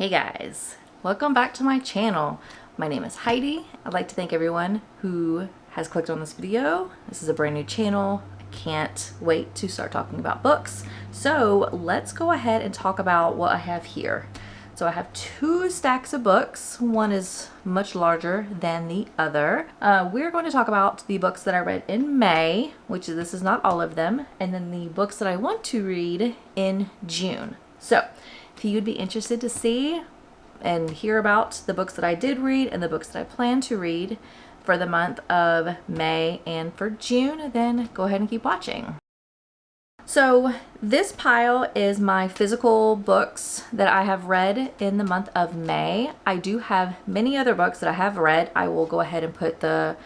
Hey guys, welcome back to my channel. My name is Heidi. I'd like to thank everyone who has clicked on this video. This is a brand new channel. I can't wait to start talking about books. So let's go ahead and talk about what I have here. So I have two stacks of books. One is much larger than the other. We're going to talk about the books that I read in May, which this is not all of them, and then the books that I want to read in June. So if you'd be interested to see and hear about the books that I did read and the books that I plan to read for the month of May and for June, then go ahead and keep watching. So this pile is my physical books that I have read in the month of May. I do have many other books that I have read. I will go ahead and put the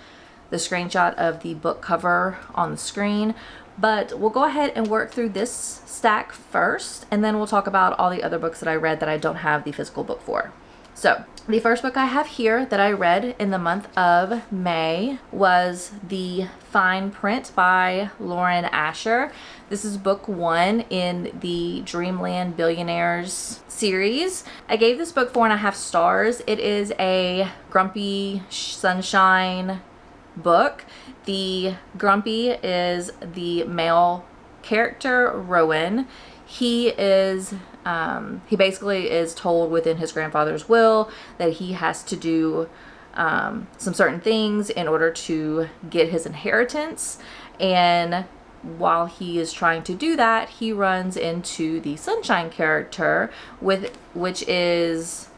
screenshot of the book cover on the screen. But we'll go ahead and work through this stack first, and then we'll talk about all the other books that I read that I don't have the physical book for. So the first book I have here that I read in the month of May was The Fine Print by Lauren Asher. This is book one in the Dreamland Billionaires series. I gave this book 4.5 stars. It is a grumpy sunshine book. The grumpy is the male character, Rowan. He basically is told within his grandfather's will that he has to do some certain things in order to get his inheritance. And while he is trying to do that, he runs into the sunshine character, which is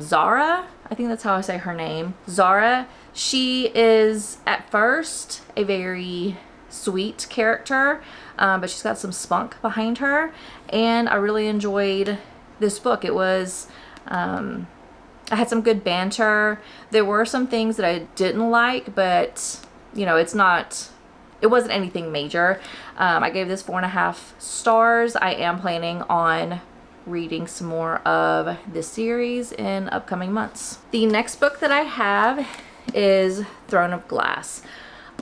Zara. I think that's how I say her name. Zara. She is at first a very sweet character, but she's got some spunk behind her, and I really enjoyed this book. It was, I had some good banter. There were some things that I didn't like, but you know, it wasn't anything major. I gave this 4.5 stars. I am planning on reading some more of this series in upcoming months. The next book that I have is Throne of Glass.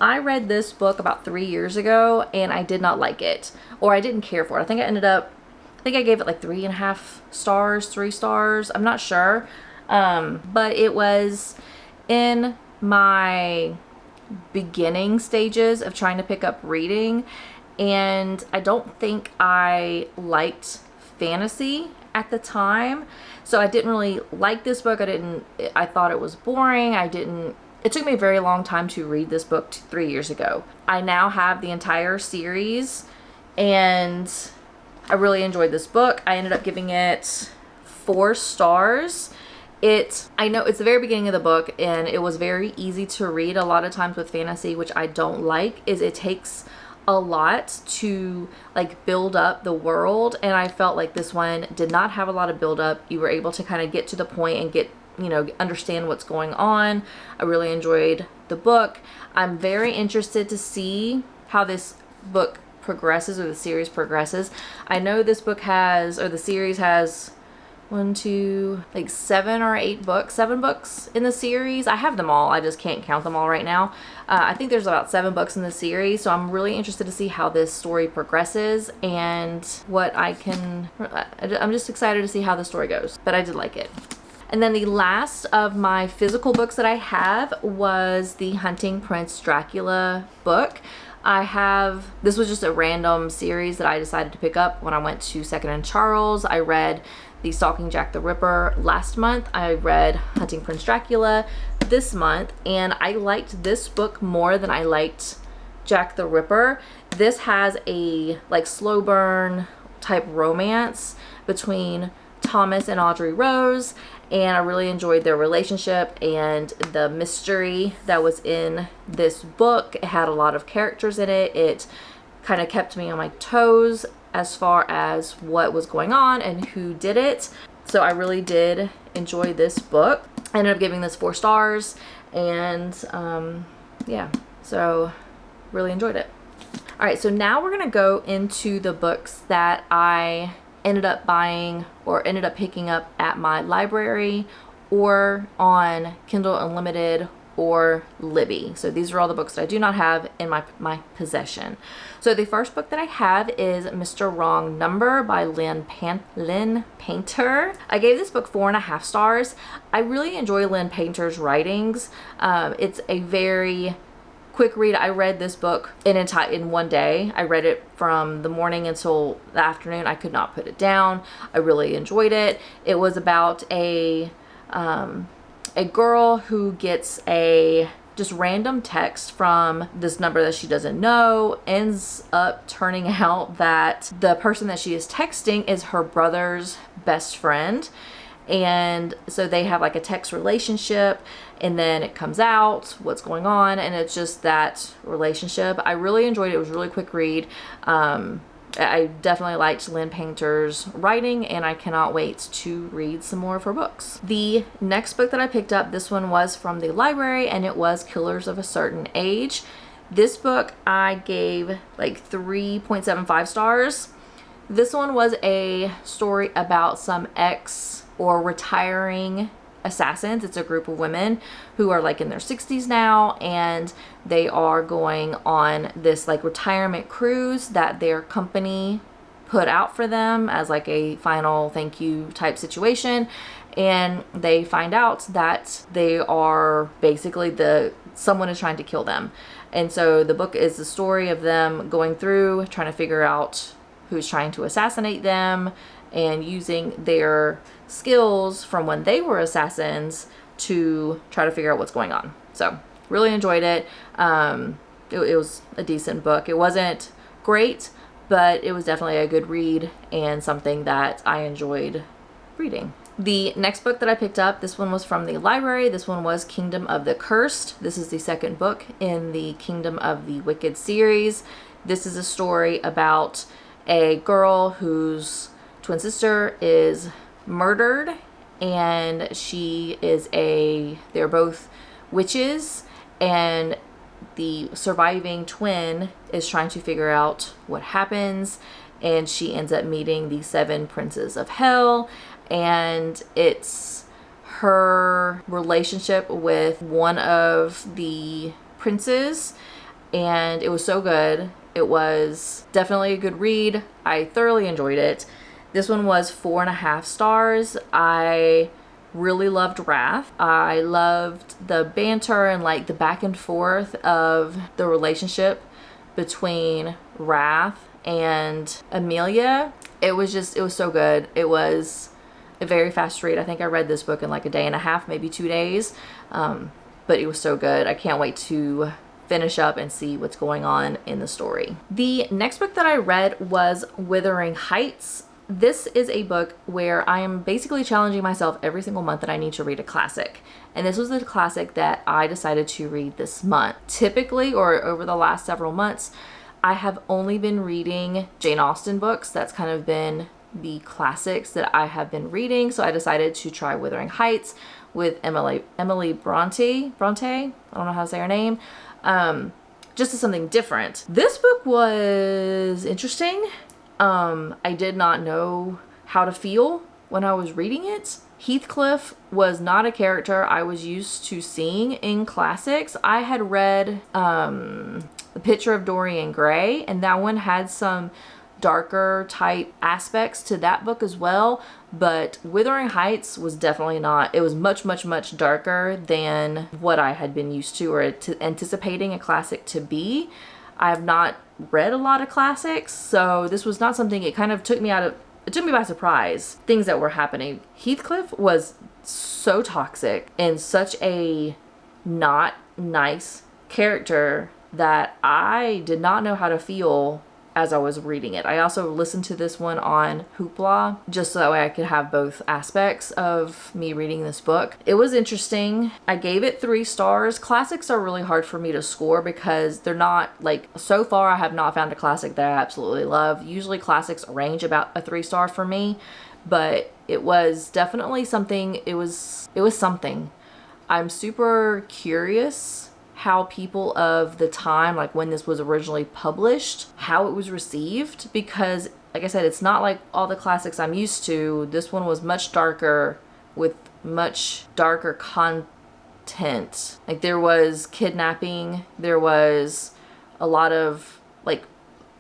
I read this book about 3 years ago and I did not like it, or I didn't care for it. I think I gave it like 3.5 stars, 3 stars. I'm not sure. But it was in my beginning stages of trying to pick up reading, and I don't think I liked fantasy at the time, so I didn't really like this book. I thought it was boring. It took me a very long time to read this book 3 years ago. I now have the entire series and I really enjoyed this book. I ended up giving it 4 stars. I know it's the very beginning of the book and it was very easy to read. A lot of times with fantasy, which I don't like, is it takes a lot to like build up the world, and I felt like this one did not have a lot of build up. You were able to kind of get to the point and understand what's going on. I really enjoyed the book. I'm very interested to see how this book progresses, or the series progresses. I know this book the series has 7 books in the series. I have them all. I just can't count them all right now. I think there's about 7 books in the series, so I'm really interested to see how this story progresses and I'm just excited to see how the story goes, but I did like it. And then the last of my physical books that I have was the Hunting Prince Dracula book. This was just a random series that I decided to pick up when I went to Second and Charles. I read The Stalking Jack the Ripper last month. I read Hunting Prince Dracula this month, and I liked this book more than I liked Jack the Ripper. This has a like slow burn type romance between Thomas and Audrey Rose, and I really enjoyed their relationship and the mystery that was in this book. It had a lot of characters in it. It kind of kept me on my toes as far as what was going on and who did it. So I really did enjoy this book. I ended up giving this 4 stars, and yeah, so really enjoyed it. All right, so now we're gonna go into the books that I ended up buying or ended up picking up at my library or on Kindle Unlimited or Libby. So these are all the books that I do not have in my possession. So the first book that I have is Mr. Wrong Number by Lynn Painter. I gave this book 4.5 stars. I really enjoy Lynn Painter's writings. It's a very quick read. I read this book in one day. I read it from the morning until the afternoon. I could not put it down. I really enjoyed it. It was about a girl who gets a just random text from this number that she doesn't know. Ends up turning out that the person that she is texting is her brother's best friend. And so they have like a text relationship, and then it comes out what's going on, and it's just that relationship. I really enjoyed it. It was a really quick read. I definitely liked Lynn Painter's writing, and I cannot wait to read some more of her books. The next book that I picked up, this one was from the library, and it was Killers of a Certain Age. This book I gave like 3.75 stars. This one was a story about some or retiring assassins. It's a group of women who are like in their 60s now, and they are going on this like retirement cruise that their company put out for them as like a final thank you type situation. And they find out that they are basically someone is trying to kill them. And so the book is the story of them going through trying to figure out who's trying to assassinate them, and using their skills from when they were assassins to try to figure out what's going on. So really enjoyed it. It was a decent book. It wasn't great, but it was definitely a good read and something that I enjoyed reading. The next book that I picked up, this one was from the library. This one was Kingdom of the Cursed. This is the second book in the Kingdom of the Wicked series. This is a story about a girl whose twin sister is murdered, and they're both witches, and the surviving twin is trying to figure out what happens, and she ends up meeting the 7 princes of hell, and it's her relationship with one of the princes, and it was so good. It was definitely a good read. I thoroughly enjoyed it. This one was 4.5 stars. I really loved Wrath. I loved the banter and like the back and forth of the relationship between Wrath and Amelia. It was so good. It was a very fast read. I think I read this book in like a day and a half, maybe 2 days. But it was so good. I can't wait to finish up and see what's going on in the story. The next book that I read was Wuthering Heights. This is a book where I am basically challenging myself every single month that I need to read a classic. And this was the classic that I decided to read this month. Typically, or over the last several months, I have only been reading Jane Austen books. That's kind of been the classics that I have been reading. So I decided to try Wuthering Heights with Emily Bronte. I don't know how to say her name. Just as something different. This book was interesting. I did not know how to feel when I was reading it. Heathcliff was not a character I was used to seeing in classics. I had read The Picture of Dorian Gray, and that one had some darker type aspects to that book as well, but Wuthering Heights was definitely not. It was much, much, much darker than what I had been used to or anticipating a classic to be. I have not read a lot of classics, so this was not something. It kind of took me by surprise, things that were happening. Heathcliff was so toxic and such a not nice character that I did not know how to feel as I was reading it. I also listened to this one on Hoopla, just so that way I could have both aspects of me reading this book. It was interesting. I gave it 3 stars. Classics are really hard for me to score because they're not like, so far I have not found a classic that I absolutely love. Usually classics range about a 3-star for me, but it was definitely something. It was something. I'm super curious how people of the time, like when this was originally published, how it was received, because like I said, it's not like all the classics I'm used to. This one was much darker with much darker tense. Like, there was kidnapping, there was a lot of, like,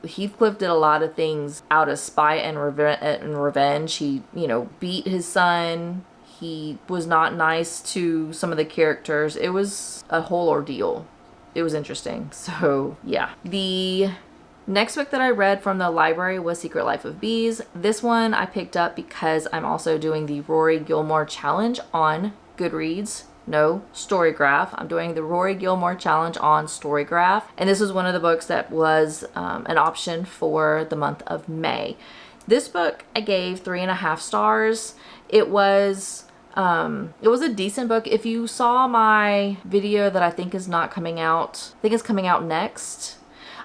Heathcliff did a lot of things out of spite and revenge. He, you know, beat his son. He was not nice to some of the characters. It was a whole ordeal. It was interesting. So, yeah. The next book that I read from the library was Secret Life of Bees. This one I picked up because I'm also doing the Rory Gilmore Challenge on Goodreads. No, Storygraph. I'm doing the Rory Gilmore Challenge on Storygraph. And this was one of the books that was an option for the month of May. This book I gave 3.5 stars. It was a decent book. If you saw my video that I think is not coming out, I think it's coming out next.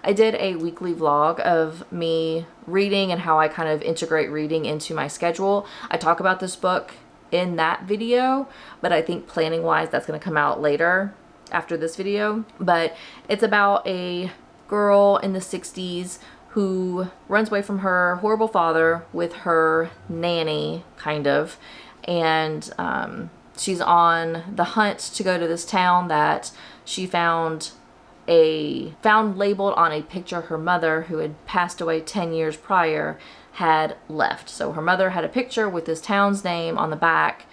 I did a weekly vlog of me reading and how I kind of integrate reading into my schedule. I talk about this book in that video, but I think planning wise that's going to come out later after this video. But it's about a girl in the 60s who runs away from her horrible father with her nanny, kind of, and she's on the hunt to go to this town that she found labeled on a picture her mother, who had passed away 10 years prior, had left. So her mother had a picture with this town's name on the back,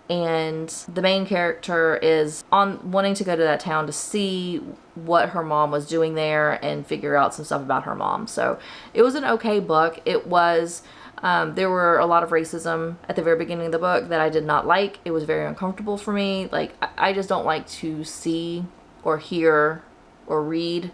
and the main character is wanting to go to that town to see what her mom was doing there and figure out some stuff about her mom. So it was an okay book. It was there were a lot of racism at the very beginning of the book that I did not like. It was very uncomfortable for me. Like, I just don't like to see or hear or read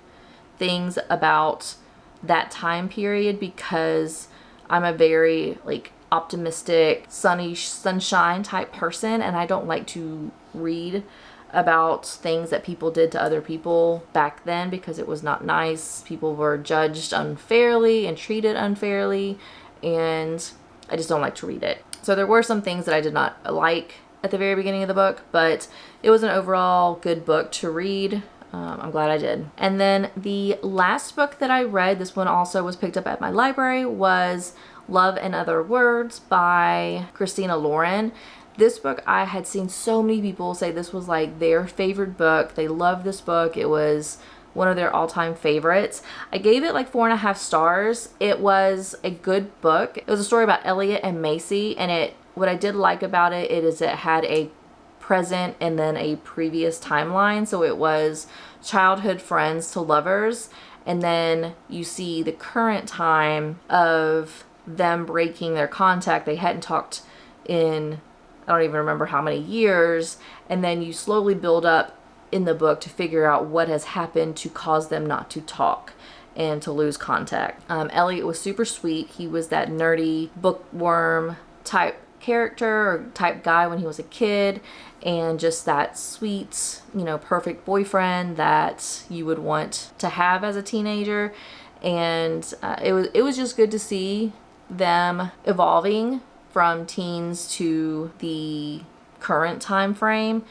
things about that time period, because I'm a very, like, optimistic, sunshine type person, and I don't like to read about things that people did to other people back then, because it was not nice. People were judged unfairly and treated unfairly, and I just don't like to read it. So there were some things that I did not like at the very beginning of the book, but it was an overall good book to read. I'm glad I did. And then the last book that I read, this one also was picked up at my library, was Love and Other Words by Christina Lauren. This book, I had seen so many people say this was like their favorite book. They loved this book. It was one of their all-time favorites. I gave it like 4.5 stars. It was a good book. It was a story about Elliot and Macy, and what I did like about it is it had a present and then a previous timeline. So it was childhood friends to lovers, and then you see the current time of them breaking their contact. They hadn't talked in, I don't even remember how many years, and then you slowly build up in the book to figure out what has happened to cause them not to talk and to lose contact. Elliot was super sweet. He was that nerdy bookworm type character or type guy when he was a kid, and just that sweet, you know, perfect boyfriend that you would want to have as a teenager. And it was just good to see them evolving from teens to the current time frame.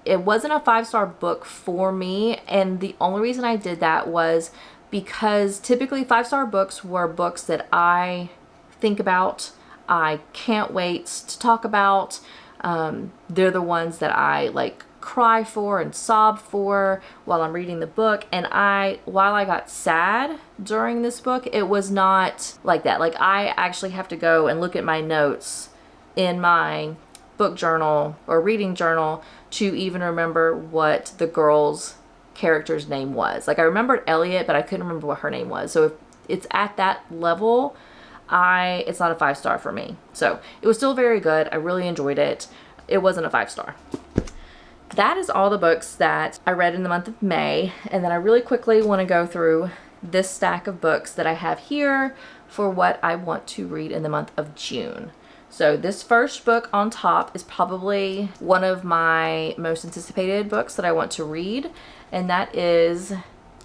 It wasn't a 5-star book for me, and the only reason I did that was because typically 5-star books were books that I think about, I can't wait to talk about. They're the ones that I like cry for and sob for while I'm reading the book. And while I got sad during this book, it was not like that. Like, I actually have to go and look at my notes in my book journal or reading journal to even remember what the girl's character's name was. Like, I remembered Elliot, but I couldn't remember what her name was. So if it's at that level, it's not a 5-star for me. So it was still very good. I really enjoyed it. It wasn't a 5-star. That is all the books that I read in the month of May. And then I really quickly want to go through this stack of books that I have here for what I want to read in the month of June. So this first book on top is probably one of my most anticipated books that I want to read, and that is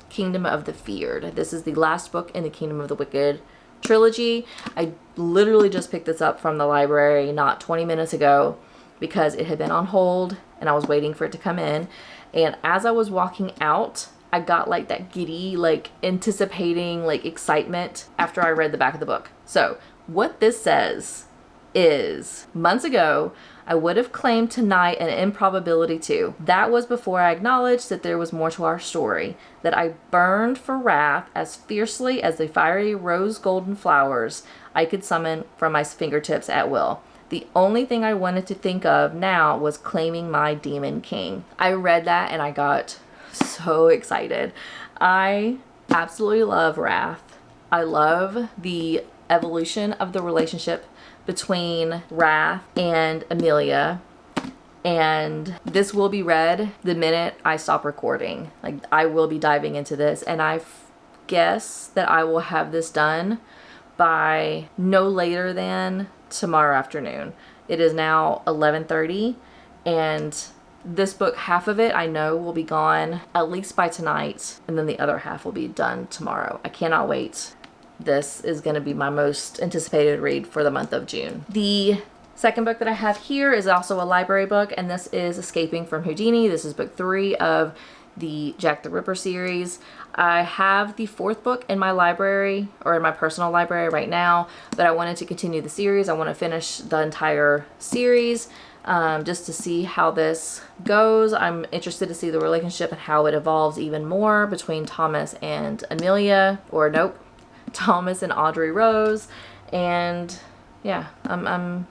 Kingdom of the Feared. This is the last book in the Kingdom of the Wicked trilogy. I literally just picked this up from the library not 20 minutes ago because it had been on hold and I was waiting for it to come in. And as I was walking out, I got like that giddy, like anticipating, like excitement after I read the back of the book. So what this says is, months ago, I would have claimed tonight an improbability too. That was before I acknowledged that there was more to our story, that I burned for wrath as fiercely as the fiery rose golden flowers I could summon from my fingertips at will. The only thing I wanted to think of now was claiming my demon king. I read that and I got so excited. I absolutely love wrath. I love the evolution of the relationship between Wrath and Amelia, and this will be read the minute I stop recording. Like, I will be diving into this, and I guess that I will have this done by no later than tomorrow afternoon. It is now 11:30, and this book, half of it I know will be gone at least by tonight, and then the other half will be done tomorrow. I cannot wait. This is going to be my most anticipated read for the month of June. The second book that I have here is also a library book, and this is Escaping from Houdini. This is book 3 of the Jack the Ripper series. I have the 4th book in my library, or in my personal library right now, but I wanted to continue the series. I want to finish the entire series just to see how this goes. I'm interested to see the relationship and how it evolves even more between Thomas and Amelia, or nope, Thomas and Audrey Rose. And yeah, I'm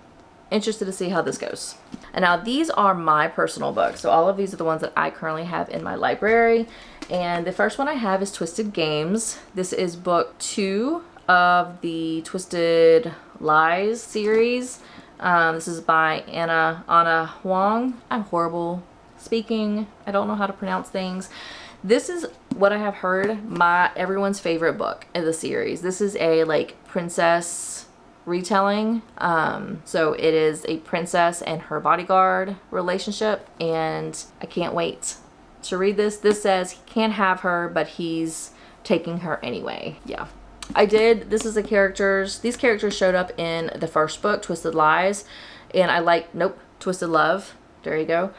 interested to see how this goes. And now these are my personal books. So all of these are the ones that I currently have in my library. And the first one I have is Twisted Games. This is book 2 of the Twisted Lies series. This is by Anna Huang. I'm horrible speaking. I don't know how to pronounce things. This is what I have heard everyone's favorite book in the series. This is a like princess retelling. So it is a princess and her bodyguard relationship, and I can't wait to read this. This says he can't have her, but he's taking her anyway. Yeah. This is these characters showed up in the first book, Twisted Lies, and Twisted Love. There you go.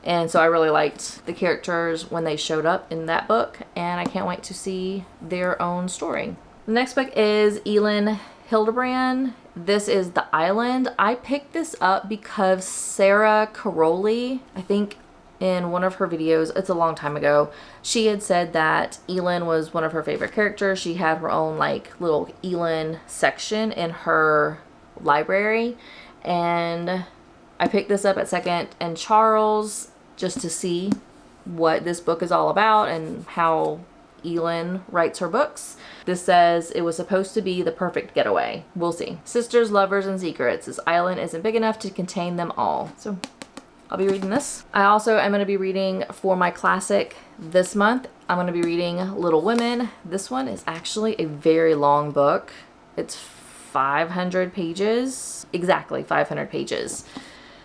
And so I really liked the characters when they showed up in that book, and I can't wait to see their own story. The next book is Elin Hildebrand. This is The Island. I picked this up because Sarah Caroli, I think in one of her videos, it's a long time ago, she had said that Elin was one of her favorite characters. She had her own like little Elin section in her library, and I picked this up at Second and Charles just to see what this book is all about and how Elin writes her books. This says it was supposed to be the perfect getaway. We'll see. Sisters, lovers, and secrets. This island isn't big enough to contain them all. So I'll be reading this. I also am going to be reading for my classic this month. I'm going to be reading Little Women. This one is actually a very long book. It's 500 pages. Exactly 500 pages.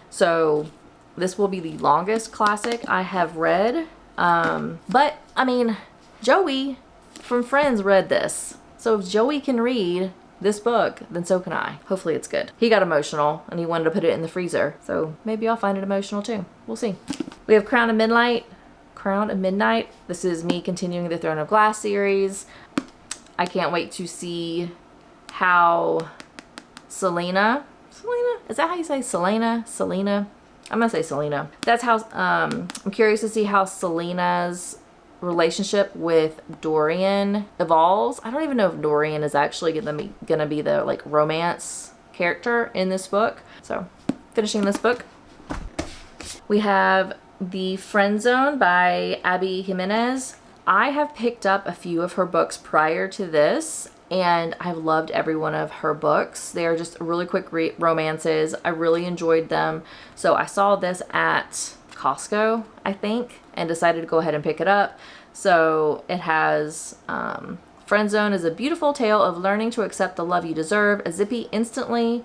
So this will be the longest classic I have read. But I mean, Joey from Friends read this. So if Joey can read this book, then so can I. Hopefully it's good. He got emotional and he wanted to put it in the freezer. So maybe I'll find it emotional too. We'll see. We have Crown of Midnight. This is me continuing the Throne of Glass series. I can't wait to see how Selena, is that how you say Selena? I'm gonna say Selena. That's how, I'm curious to see how Selena's relationship with Dorian evolves. I don't even know if Dorian is actually gonna be the like romance character in this book. So finishing this book. We have The Friend Zone by Abby Jimenez. I have picked up a few of her books prior to this, and I've loved every one of her books. They are just really quick romances. I really enjoyed them. So I saw this at Costco, I think, and decided to go ahead and pick it up. So it has Friend Zone is a beautiful tale of learning to accept the love you deserve, a zippy, instantly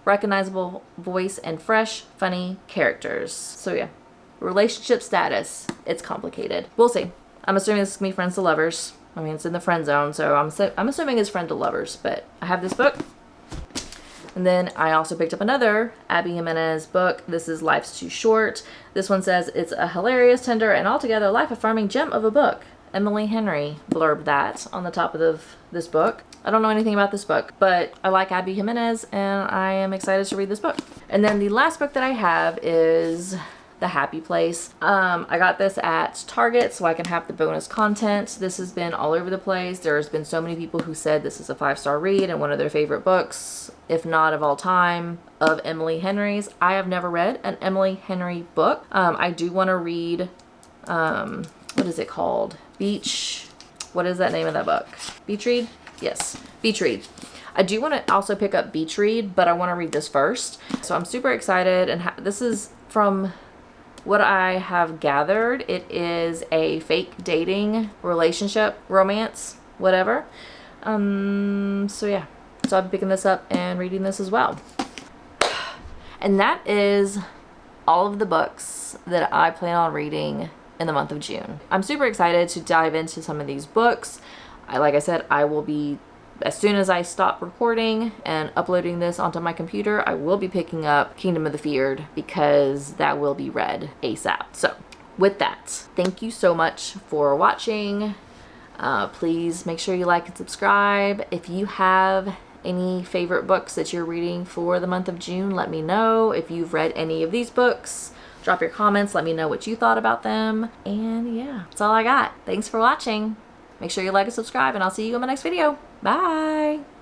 recognizable voice, and fresh, funny characters. So yeah, relationship status, it's complicated. We'll see. I'm assuming this is gonna be friends to lovers. I mean, it's in the friend zone, so I'm assuming it's friend to lovers, but I have this book. And then I also picked up another Abby Jimenez book. This is Life's Too Short. This one says it's a hilarious, tender, and altogether life-affirming gem of a book. Emily Henry blurbed that on the top of this book. I don't know anything about this book, but I like Abby Jimenez and I am excited to read this book. And then the last book that I have is The Happy Place. I got this at Target so I can have the bonus content. This has been all over the place. There's been so many people who said this is a 5-star read and one of their favorite books, if not of all time, of Emily Henry's. I have never read an Emily Henry book. I do want to read, what is it called? What is that name of that book? Beach Read? Yes, Beach Read. I do want to also pick up Beach Read, but I want to read this first. So I'm super excited, and this is from what I have gathered. It is a fake dating relationship, romance, whatever. So yeah, so I'll be picking this up and reading this as well. And that is all of the books that I plan on reading in the month of June. I'm super excited to dive into some of these books. Like I said, I will be, as soon as I stop recording and uploading this onto my computer, I will be picking up Kingdom of the Feared because that will be read ASAP. So with that, thank you so much for watching. Please make sure you like and subscribe. If you have any favorite books that you're reading for the month of June, let me know. If you've read any of these books, drop your comments, let me know what you thought about them. And yeah, that's all I got. Thanks for watching. Make sure you like and subscribe, and I'll see you in my next video. Bye!